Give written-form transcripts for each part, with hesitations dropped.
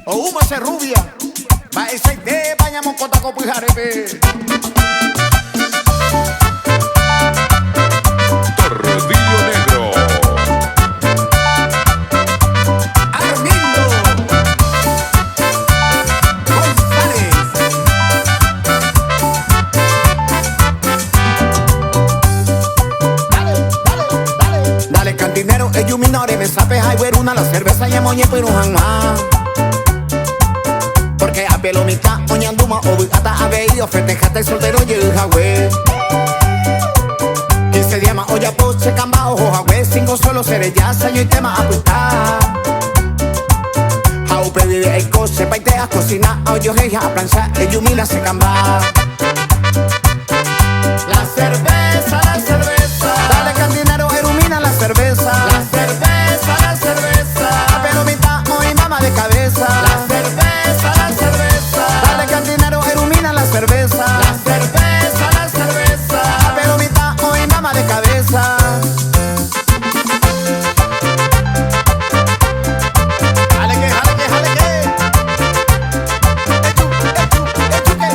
o uma se rubia, va ese de bañamos con taco pujarebe. Tordillo Negro. Armindo González. Dale cantinero, ellos minores, me sabe highway una la cerveza y moñe pero jamás. Porque a pelomita, oñanduma, obligata a veído, festejate el soltero y el highway. 15 días más, oye, pues, se camba, ojo, highway, 5 solo seré ya, saño y tema apuntar. How previve el coche, paitea, cocina, oye, heja, a planchar, ellos mina se camba. La cerveza, la cerveza. Dale cantinero, ilumina la cerveza. La cerveza, la cerveza. A pelomita, hoy mama de cabeza. La cerveza, la cerveza. Dale cantinero, ilumina la cerveza. La cerveza, la cerveza. A pelomita, hoy mama de cabeza. Jale que, jale que, jale que. Echu, echu, que.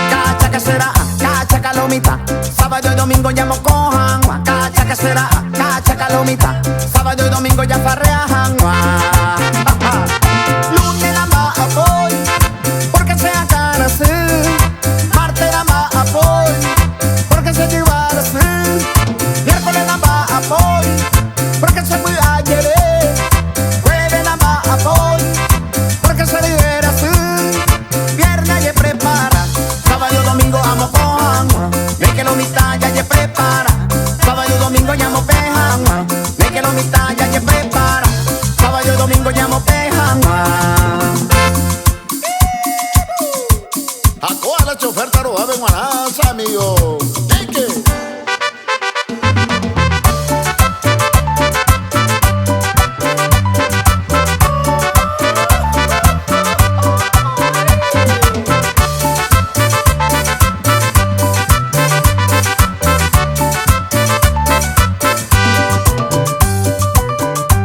Cacha que será, cacha calomita. Sábado y domingo ya mocojan. Cacha que será, cacha calomita. Sábado y domingo ya farreajan. Lunes la más apoy, porque sea cara así. Martes la más apoy, porque se lleva así. Miércoles la más apoy, porque se fue ayer. Jueves la más apoy, porque se libera así. Viernes ya prepara, sábado y domingo amo cojan. Me que lo mitad ya se prepara, sábado y domingo ya mo pejan. Me que lo mitad ya se prepara, sábado y domingo ya mo pejan. A toda la chofer taroja de Guanás, amigo. Tique.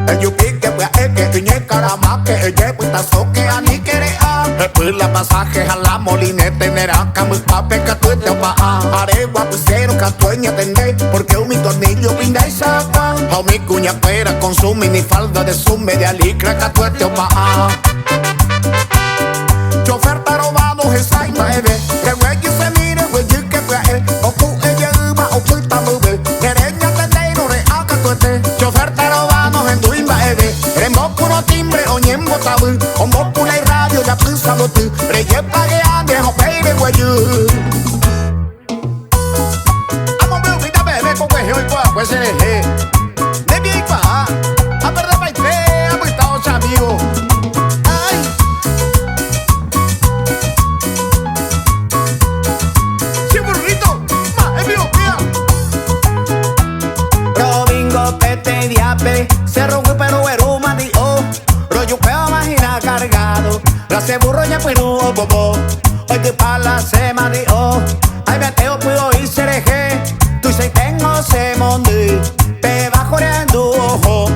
El yupi que fue a que iñe caramba que ella puta so que a ni quiere a. El la pasaje a la molinete nera camus pape que tú te va a. Aregua pusero que tu eña tende porque un mi tornillo pinda y saca. A mi cuña pera con su mini falda de su media licra que tú te va a. Chofer tarobado esa y baby. Que güey se mire güey que fue a él. O pu ella iba o pu ta mube. Quereña tende y no re a que tú esté. Chofer tarobado en tu baby. Remo puro timbre o ñembo tabu. O mo pula y radio ya pensando tú. Reye pague a viejo baby güey. Amo veo vida bebé con güey hoy pues se deje. De bien pa. A perder baile a pues amigo. Ay. Sí burrito. Ma, es mío, mía. Domingo pete diape. Cerro güey pero eruma di oh. Rollo peo imagina cargado. La se burro ya pues no bobo. Hoy que pa la semana di oh. Ay meteo puedo ir cereje. Tú se tengo se mondí. Te va corriendo ojo.